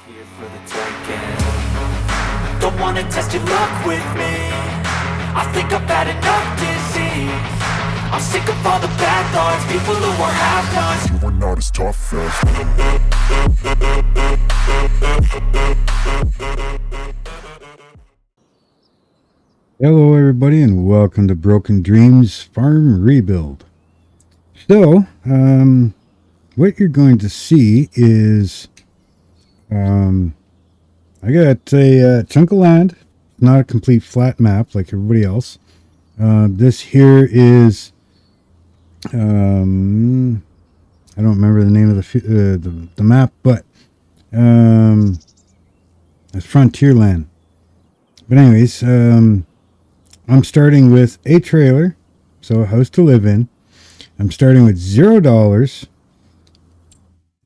Here for the taking. Don't wanna test your luck with me. I think I've had enough disease. I'm sick of all the bad thoughts, people who are half-nots. You are not as tough as. Hello everybody and welcome to Broken Dreams Farm Rebuild. So, what you're going to see is, I got a chunk of land, not a complete flat map like everybody else. This here is, I don't remember the name of the map, but, it's frontier land. But anyways, I'm starting with a trailer, so a house to live in. I'm starting with $0.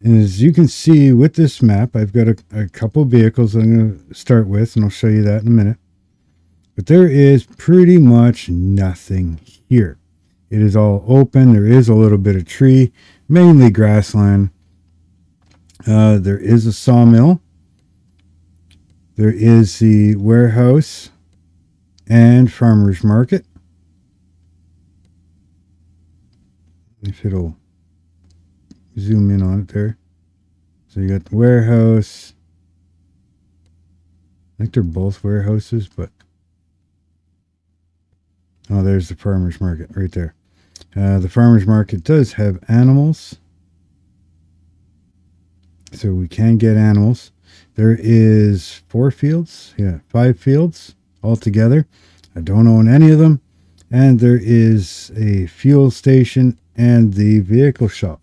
And as you can see with this map, I've got a couple vehicles I'm going to start with, and I'll show you that in a minute. But there is pretty much nothing here. It is all open. There is a little bit of tree, mainly grassland. There is a sawmill. There is the warehouse and farmer's market. If it'll zoom in on it there. So you got the warehouse. I think they're both warehouses, but oh, there's the farmer's market right there. The farmer's market does have animals, so we can get animals. There is 5 fields altogether. I don't own any of them. And there is a fuel station and the vehicle shop.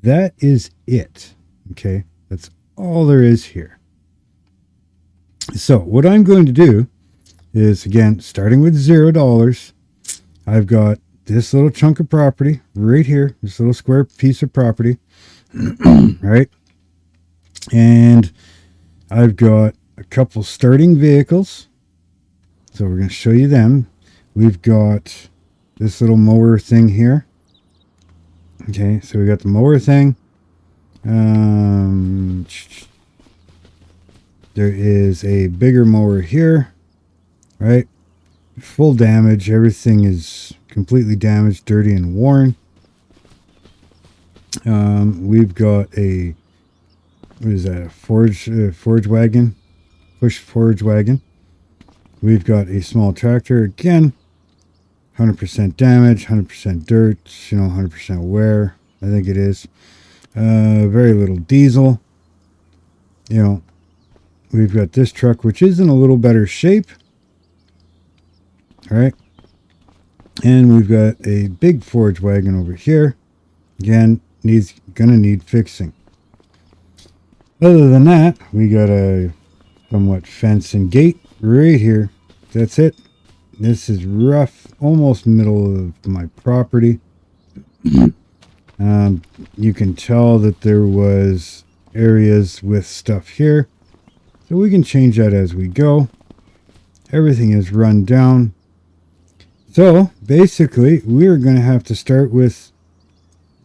That is it. Okay, that's all there is here. So what I'm going to do is, again, starting with $0, I've got this little chunk of property right here, this little square piece of property, right? And I've got a couple starting vehicles. So we're going to show you them. We've got this little mower thing here. Okay, so we got the mower thing. There is a bigger mower here, right? Full damage. Everything is completely damaged, dirty, and worn. We've got a, what is that? A forage wagon, push forage wagon. We've got a small tractor, again, 100% damage, 100% dirt, 100% wear, I think it is. Very little diesel. We've got this truck, which is in a little better shape. All right. And we've got a big forage wagon over here. Again, gonna need fixing. Other than that, we got a somewhat fence and gate right here. That's it. This is rough, almost middle of my property. You can tell that there was areas with stuff here, so we can change that as we go. Everything is run down. So basically, we're going to have to start with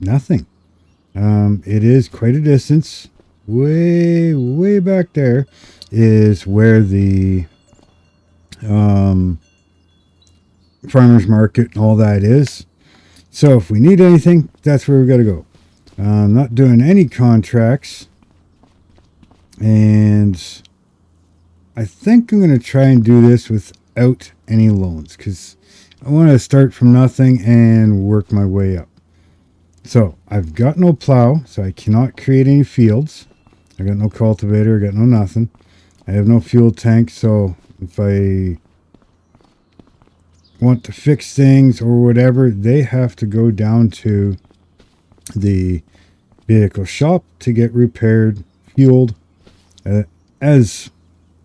nothing. It is quite a distance. Way back there is where the farmer's market and all that is. So if we need anything, that's where we got to go. I'm not doing any contracts, and I think I'm going to try and do this without any loans, because I want to start from nothing and work my way up. So I've got no plow, so I cannot create any fields. I got no cultivator, I got no nothing. I have no fuel tank, so if I want to fix things or whatever, they have to go down to the vehicle shop to get repaired, fueled, as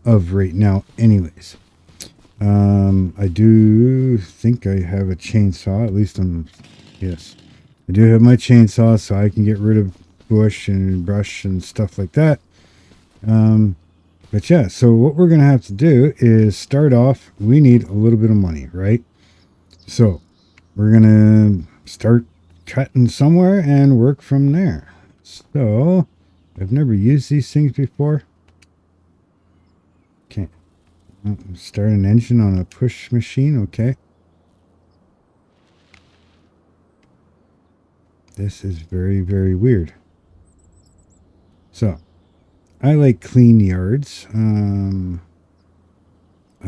of right now anyways. I do think I have a chainsaw, at least yes, I do have my chainsaw, so I can get rid of bush and brush and stuff like that. But yeah, so what we're going to have to do is start off, we need a little bit of money, right? So we're going to start cutting somewhere and work from there. So I've never used these things before. Okay. Start an engine on a push machine. Okay. This is very, very weird. So, I like clean yards. I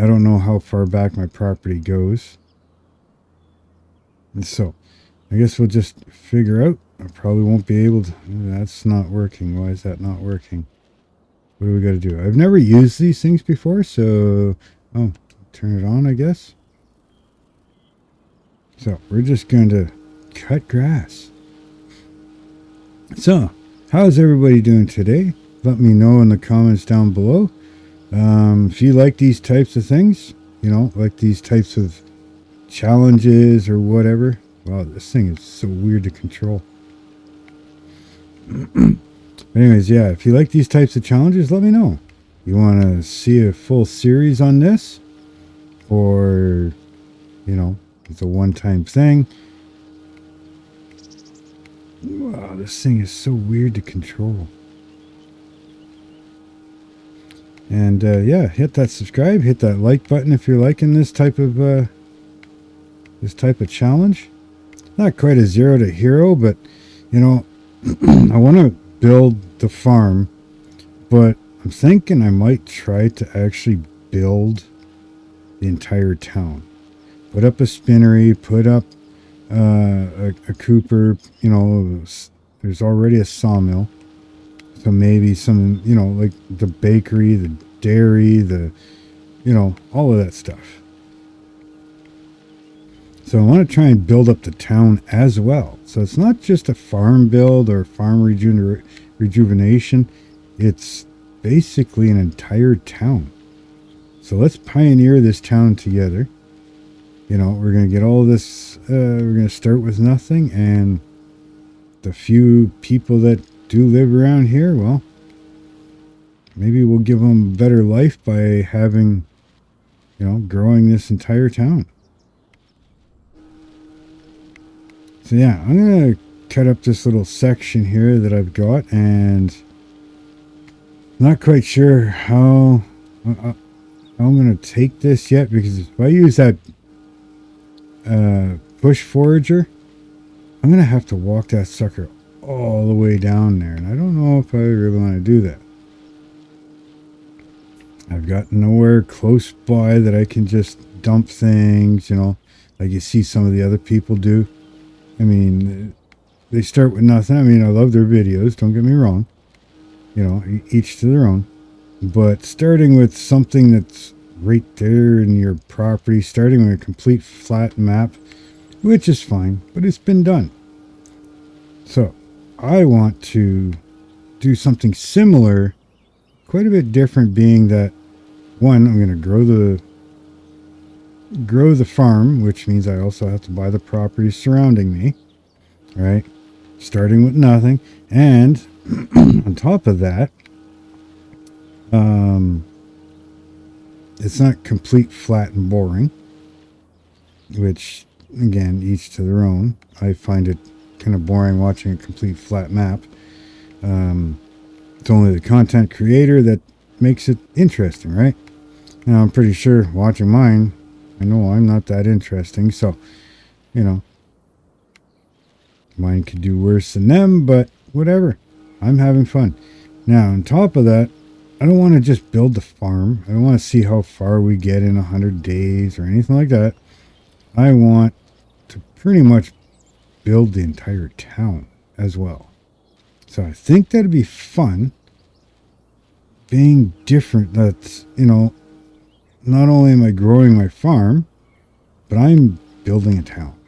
don't know how far back my property goes. And so, I guess we'll just figure out. I probably won't be able to. That's not working. Why is that not working? What do we got to do? I've never used these things before, so... Oh, turn it on, I guess. So, we're just going to cut grass. So, how's everybody doing today? Let me know in the comments down below. If you like these types of things, you know, like these types of challenges or whatever. Wow, this thing is so weird to control. But anyways, yeah, if you like these types of challenges, let me know. You want to see a full series on this? Or, you know, it's a one-time thing. Wow, this thing is so weird to control. And yeah, hit that subscribe, hit that like button if you're liking this type of challenge. Not quite a 0 to hero, but you know, I want to build the farm, but I'm thinking I might try to actually build the entire town. Put up a spinnery, put up a cooper, you know, there's already a sawmill. So maybe some, you know, like the bakery, the dairy, the, you know, all of that stuff. So I want to try and build up the town as well. So it's not just a farm build or farm rejuvenation. It's basically an entire town. So let's pioneer this town together. You know, we're going to get all this, we're going to start with nothing, and the few people that do live around here, well, maybe we'll give them a better life by having, you know, growing this entire town. So yeah, I'm going to cut up this little section here that I've got, and not quite sure how I'm going to take this yet, because if I use that bush forager, I'm going to have to walk that sucker all the way down there, and I don't know if I really want to do that. I've got nowhere close by that I can just dump things, you know, like you see some of the other people do. I mean, they start with nothing. I mean, I love their videos, don't get me wrong. You know, each to their own. But starting with something that's right there in your property, starting with a complete flat map, which is fine, but it's been done. So, I want to do something similar, quite a bit different, being that, one, I'm going to grow the farm, which means I also have to buy the property surrounding me, right? Starting with nothing. And on top of that, it's not complete, flat, and boring, which, again, each to their own. I find it kind of boring watching a complete flat map. It's only the content creator that makes it interesting, right? Now, I'm pretty sure watching mine, I know I'm not that interesting, so, you know, mine could do worse than them, but whatever. I'm having fun. Now, on top of that, I don't want to just build the farm. I don't want to see how far we get in 100 days or anything like that. I want to pretty much build the entire town as well. So I think that'd be fun. Being different, that's, you know, not only am I growing my farm, but I'm building a town.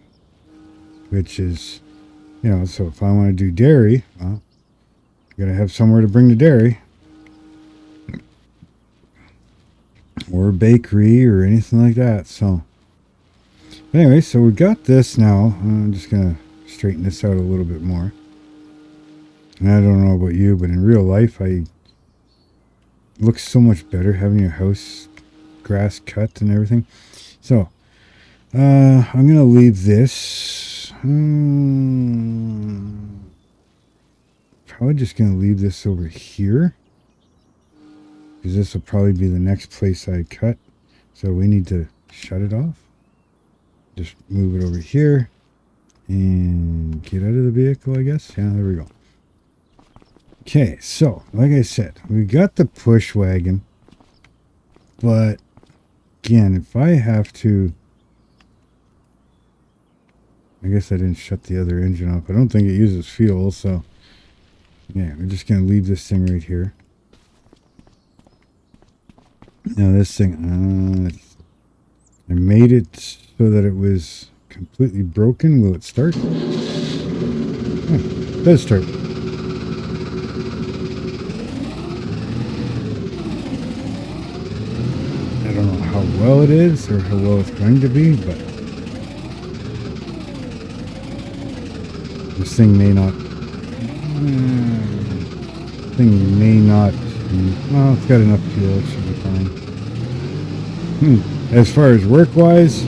Which is, you know, so if I want to do dairy, well, you gotta have somewhere to bring the dairy. Or a bakery or anything like that. So anyway, so we got this now. I'm just gonna straighten this out a little bit more. And I don't know about you, but in real life, it looks so much better having your house grass cut and everything. So I'm gonna leave this. Probably just gonna leave this over here. because this will probably be the next place I cut. So we need to shut it off. Just move it over here and get out of the vehicle, I guess. Yeah, there we go. Okay, so like I said, we got the push wagon, but again, if I have to, I guess I didn't shut the other engine off. I don't think it uses fuel, so yeah, we're just gonna leave this thing right here. Now this thing, I made it so that it was completely broken. Will it start? Oh, it does start. I don't know how well it is or how well it's going to be, but this thing may not. Well, it's got enough fuel. It should be fine. As far as work-wise,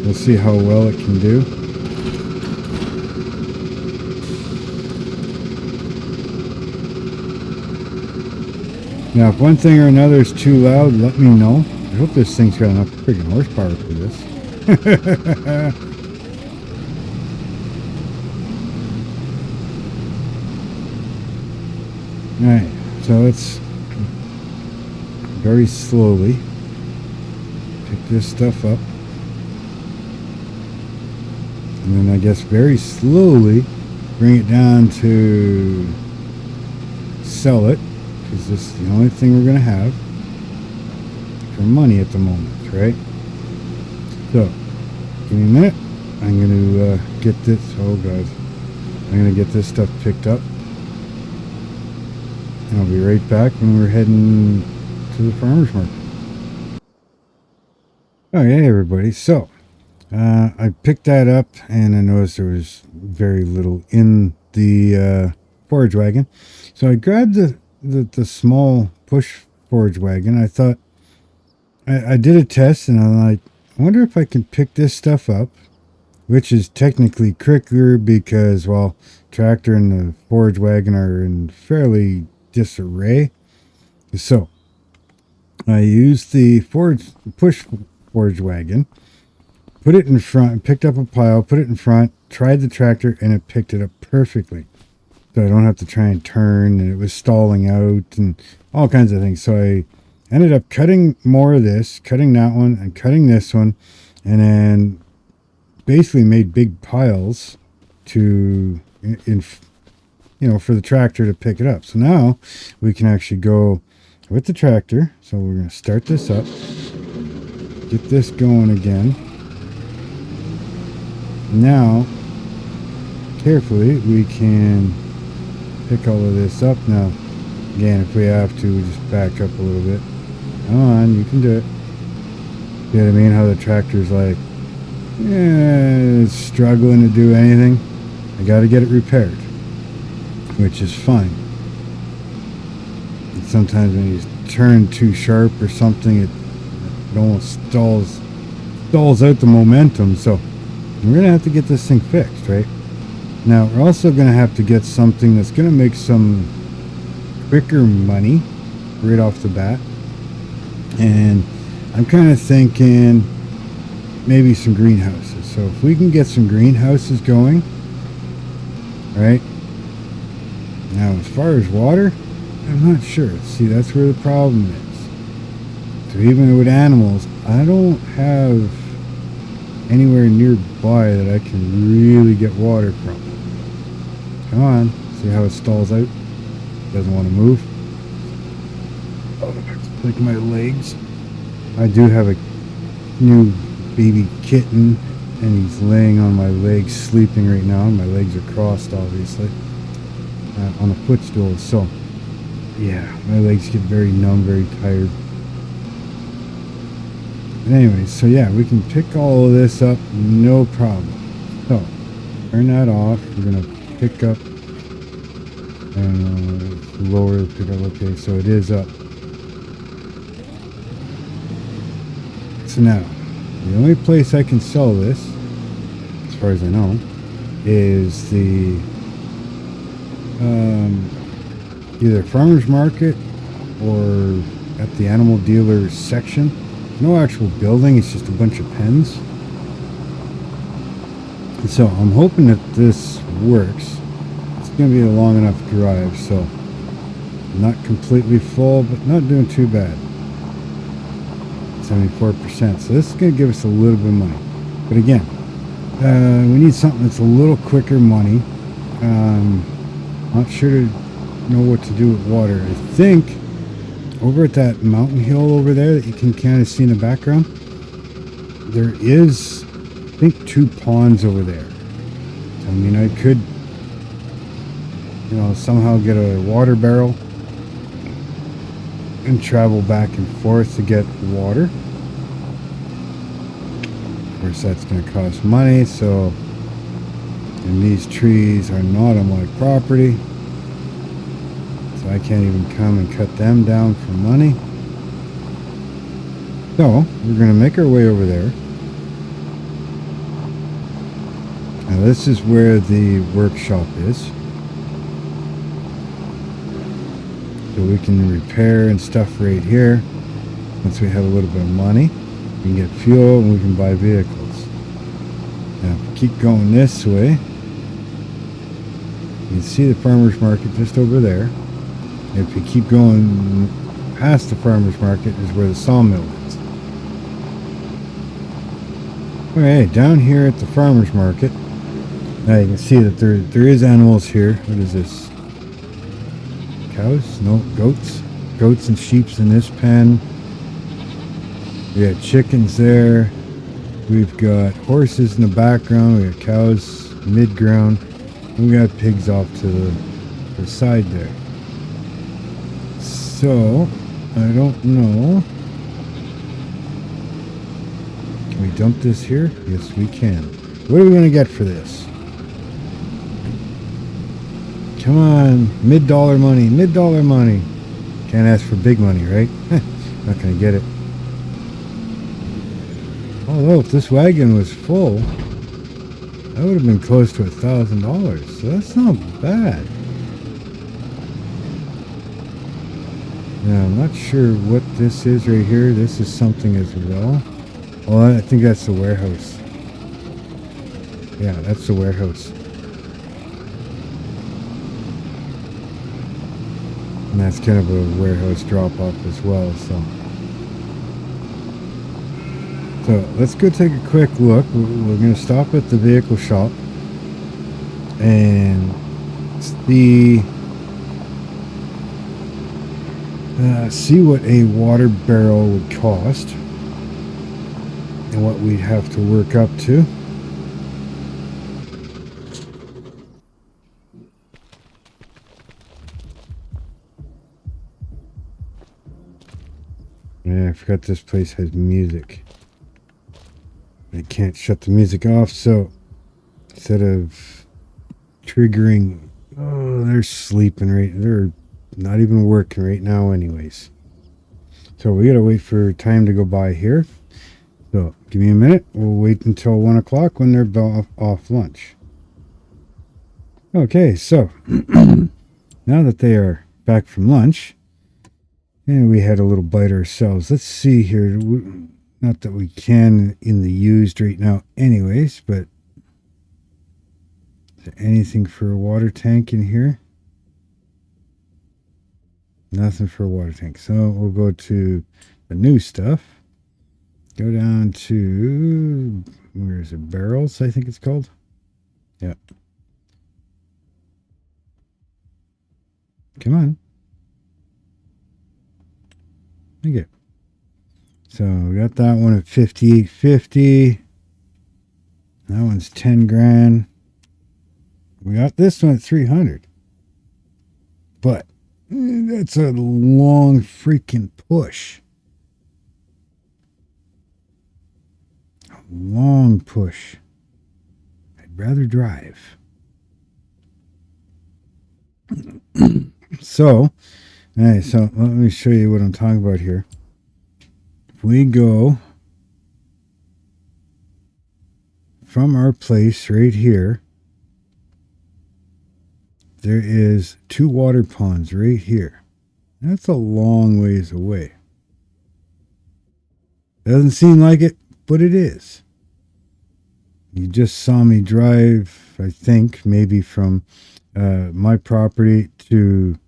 we'll see how well it can do. Now, if one thing or another is too loud, let me know. I hope this thing's got enough freaking horsepower for this. Alright, so let's very slowly pick this stuff up. And then I guess very slowly bring it down to sell it. Because this is the only thing we're going to have for money at the moment, right? So, give me a minute. I'm going to get this, oh god, I'm going to get this stuff picked up. And I'll be right back when we're heading to the farmer's market. Okay, everybody, so I picked that up and I noticed there was very little in the forage wagon. So I grabbed the small push forage wagon. I thought I did a test and I'm like, I wonder if I can pick this stuff up, which is technically quicker because, well, tractor and the forage wagon are in fairly disarray. So I used the push forage wagon, put it in front, picked up a pile, put it in front, tried the tractor, and it picked it up perfectly. So I don't have to try and turn, and it was stalling out and all kinds of things. So I ended up cutting more of this, cutting that one, and cutting this one, and then basically made big piles to, for the tractor to pick it up. So now we can actually go with the tractor. So we're going to start this up, get this going again. Now, carefully, we can pick all of this up. Now, again, if we have to, we just back up a little bit. Come on, you can do it. You know what I mean? How the tractor's like, it's struggling to do anything. I got to get it repaired, which is fine. And sometimes when you turn too sharp or something, it almost stalls out the momentum. So we're going to have to get this thing fixed, right? Now, we're also going to have to get something that's going to make some quicker money right off the bat. And I'm kind of thinking maybe some greenhouses. So if we can get some greenhouses going, right? Now, as far as water, I'm not sure. See, that's where the problem is. So even with animals, I don't have anywhere nearby that I can really get water from. Come on, see how it stalls out? Doesn't want to move. Oh, it's like my legs. I do have a new baby kitten, and he's laying on my legs, sleeping right now. My legs are crossed, obviously, on a footstool. So, yeah, my legs get very numb, very tired. But anyways, so yeah, we can pick all of this up, no problem. So, turn that off. We're going to pick up and lower the pickup. Okay, so it is up. So now, the only place I can sell this, as far as I know, is the either farmer's market or at the animal dealer section. No actual building, it's just a bunch of pens. So I'm hoping that this works. It's going to be a long enough drive, so not completely full, but not doing too bad. 74%. So this is going to give us a little bit of money. But again, we need something that's a little quicker money. Not sure to know what to do with water. I think over at that mountain hill over there that you can kind of see in the background, there is, I think, 2 ponds over there. I mean, I could, somehow get a water barrel and travel back and forth to get water. Of course, that's going to cost money, so, and these trees are not on my property, so I can't even come and cut them down for money. So, we're going to make our way over there. Now this is where the workshop is. So we can repair and stuff right here. Once we have a little bit of money, we can get fuel and we can buy vehicles. Now if we keep going this way, you can see the farmer's market just over there. If we keep going past the farmer's market is where the sawmill is. Okay, down here at the farmer's market, now you can see that there is animals here. What is this? Cows? No, goats. Goats and sheep's in this pen. We got chickens there. We've got horses in the background. We got cows mid-ground. We got pigs off to the side there. So, I don't know. Can we dump this here? Yes, we can. What are we going to get for this? Come on, mid-dollar money, mid-dollar money. Can't ask for big money, right? Not gonna get it. Although if this wagon was full, that would have been close to $1,000. So that's not bad. Now I'm not sure what this is right here. This is something as well. Oh, I think that's the warehouse. Yeah, that's the warehouse. And that's kind of a warehouse drop-off as well, so let's go take a quick look. We're going to stop at the vehicle shop and see what a water barrel would cost and what we'd have to work up to. Yeah, I forgot this place has music. I can't shut the music off, so instead of triggering... Oh, they're sleeping they're not even working right now anyways. So we gotta wait for time to go by here. So, give me a minute. We'll wait until 1 o'clock when they're off lunch. Okay, so now that they are back from lunch, and we had a little bite ourselves. Let's see here. Not that we can in the used right now anyways, but is there anything for a water tank in here? Nothing for a water tank. So we'll go to the new stuff. Go down to, where is it? Barrels, I think it's called. Yeah. Come on. Okay. So we got that one at $58.50. That one's 10 grand. We got this one at $300. But that's a long freaking push. A long push. I'd rather drive. So, alright, so let me show you what I'm talking about here. If we go from our place right here, there is 2 water ponds right here. That's a long ways away. Doesn't seem like it, but it is. You just saw me drive, I think, maybe from my property to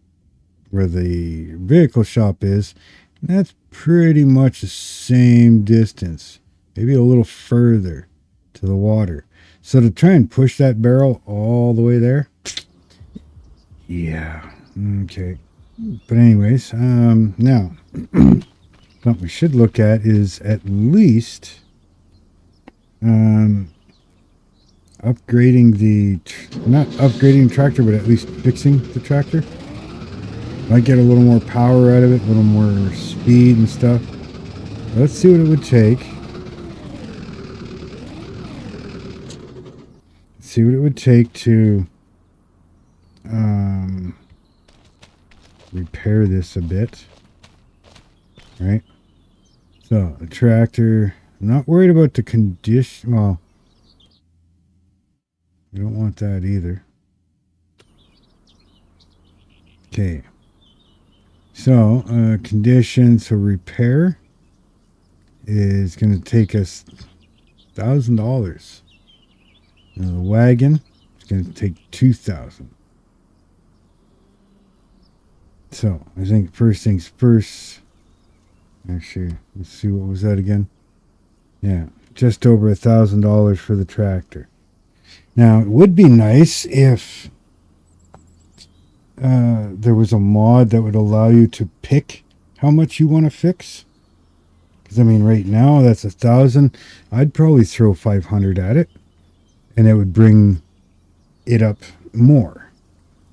where the vehicle shop is. And that's pretty much the same distance, maybe a little further to the water. So to try and push that barrel all the way there, yeah, okay. But anyways, now what we should look at is at least upgrading the, not upgrading the tractor, but at least fixing the tractor. Might get a little more power out of it, a little more speed and stuff. Let's see what it would take. See what it would take to repair this a bit. Right? So, the tractor, I'm not worried about the condition. Well, we don't want that either. Okay. So, condition, so repair is going to take us $1,000. Now the wagon is going to take $2,000. So, I think first things first. Actually, let's see, what was that again? Yeah, just over $1,000 for the tractor. Now, it would be nice if there was a mod that would allow you to pick how much you want to fix. Because I mean, right now that's 1,000. I'd probably throw 500 at it, and it would bring it up more.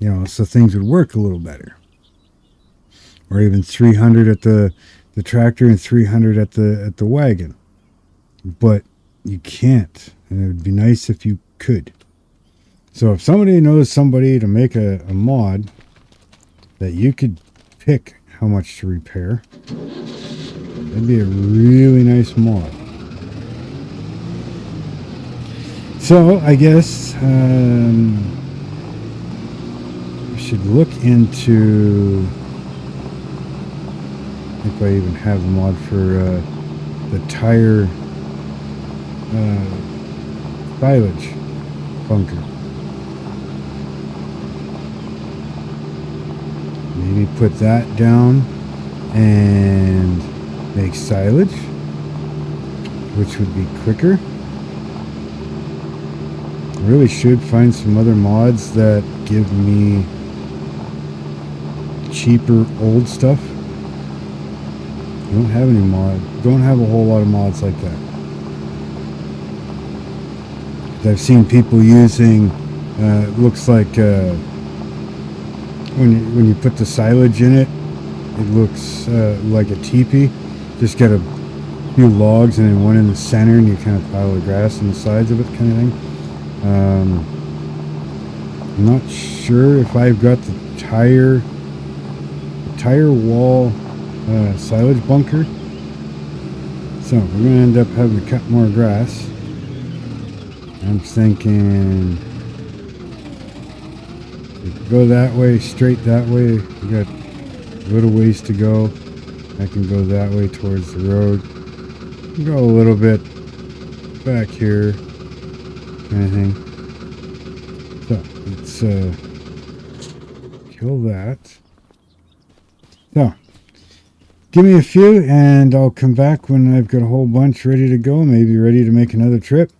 You know, so things would work a little better. Or even 300 at the tractor and 300 at the wagon. But you can't, and it would be nice if you could. So if somebody knows somebody to make a mod that you could pick how much to repair, that'd be a really nice mod. So I guess we should look into, if I even have a mod for the tire silage bunker. Maybe put that down and make silage, which would be quicker. I really should find some other mods that give me cheaper old stuff. I don't have any don't have a whole lot of mods like that. I've seen people using, it looks like when you put the silage in it, it looks like a teepee. Just get a few logs and then one in the center, and you kind of pile the grass on the sides of it, kind of thing. I'm not sure if I've got the tire wall silage bunker, so we're going to end up having to cut more grass. I'm thinking go that way, straight that way. We got a little ways to go. I can go that way towards the road. Go a little bit back here, kind of thing. So let's kill that. So give me a few, and I'll come back when I've got a whole bunch ready to go. Maybe ready to make another trip.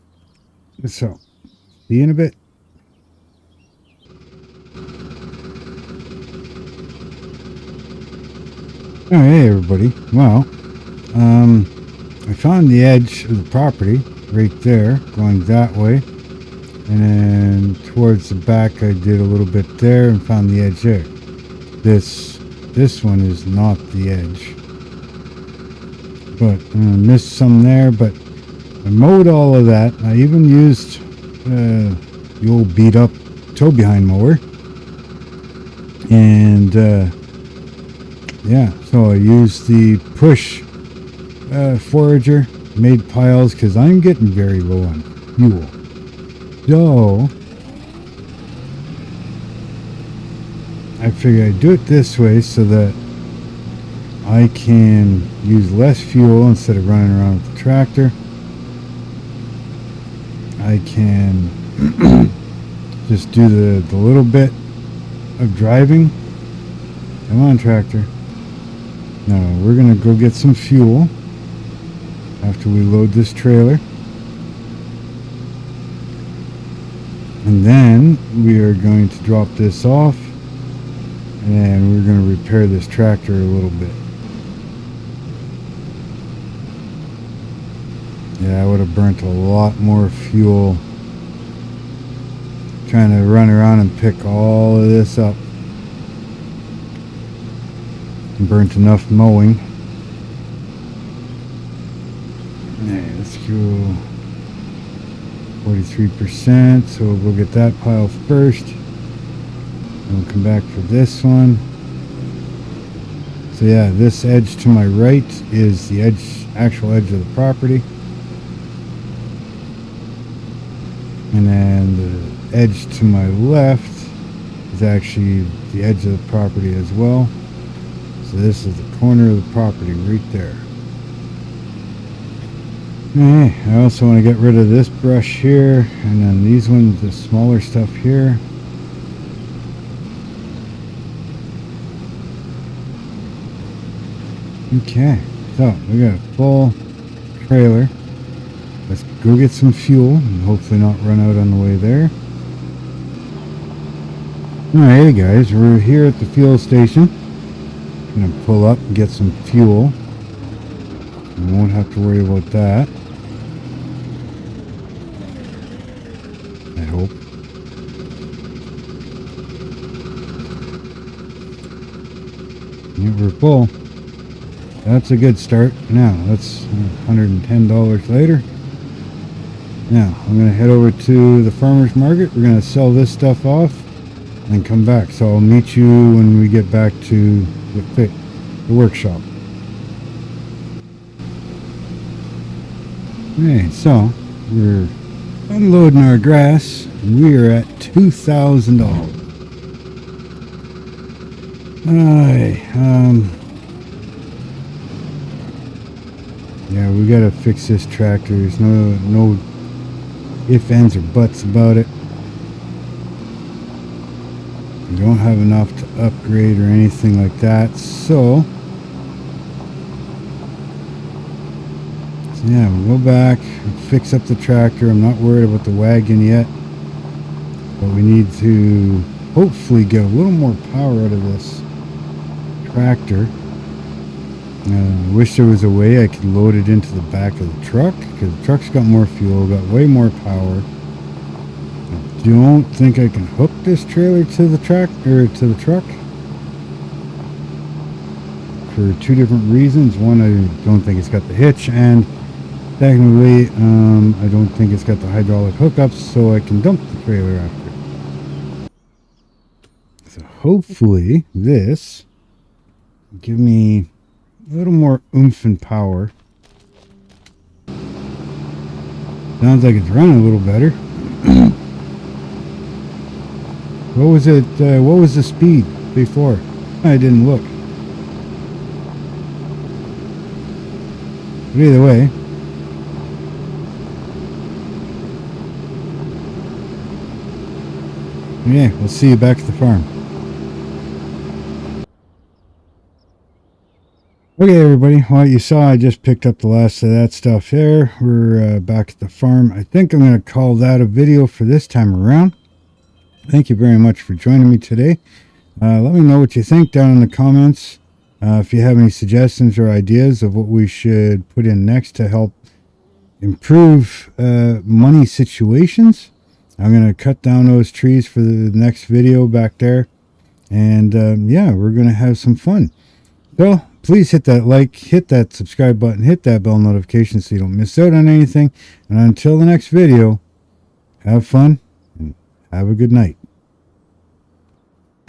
So, see you in a bit. Oh, hey everybody. Well, I found the edge of the property right there, going that way. And then towards the back I did a little bit there and found the edge there. This one is not the edge. But I missed some there, but I mowed all of that. I even used the old beat up tow behind mower. And yeah, so I used the push forager, made piles, because I'm getting very low on fuel. So I figured I'd do it this way so that I can use less fuel instead of running around with the tractor. I can just do the little bit of driving. Come on, tractor. Now we're gonna go get some fuel after we load this trailer, and then we are going to drop this off, and we're going to repair this tractor a little bit. Yeah, I would have burnt a lot more fuel trying to run around and pick all of this up. Burnt enough mowing. Okay, let's go 43%, so we'll get that pile first. And we'll come back for this one. So yeah, this edge to my right is the actual edge of the property. And then the edge to my left is actually the edge of the property as well. So this is the corner of the property right there. Okay, I also want to get rid of this brush here, and then these ones, the smaller stuff here. Okay, so we got a full trailer. Let's go get some fuel and hopefully not run out on the way there. Alright guys, we're here at the fuel station. I'm gonna pull up and get some fuel. We won't have to worry about that, I hope. Yeah, we're full. That's a good start. Now, that's $110 later. Now, I'm going to head over to the farmer's market. We're going to sell this stuff off and come back. So I'll meet you when we get back to the workshop. Okay, so we're unloading our grass. We are at $2,000. Alright, yeah, we gotta fix this tractor. There's no ifs, ands, or buts about it. We don't have enough to upgrade or anything like that, so yeah, we'll go back, fix up the tractor. I'm not worried about the wagon yet, but we need to hopefully get a little more power out of this tractor. I wish there was a way I could load it into the back of the truck, because the truck's got more fuel, got way more power. I don't think I can hook this trailer to the truck for two different reasons. One, I don't think it's got the hitch, and secondly, I don't think it's got the hydraulic hookups, so I can dump the trailer after. So hopefully this will give me a little more oomph and power. Sounds like it's running a little better. What was it? What was the speed before? I didn't look. But either way, yeah, we'll see you back at the farm. Okay, everybody. Well, you saw I just picked up the last of that stuff there. We're back at the farm. I think I'm going to call that a video for this time around. Thank you very much for joining me today. Let me know what you think down in the comments. If you have any suggestions or ideas of what we should put in next to help improve money situations. I'm going to cut down those trees for the next video back there. And yeah, we're going to have some fun. So please hit that like, hit that subscribe button, hit that bell notification so you don't miss out on anything. And until the next video, have fun and have a good night.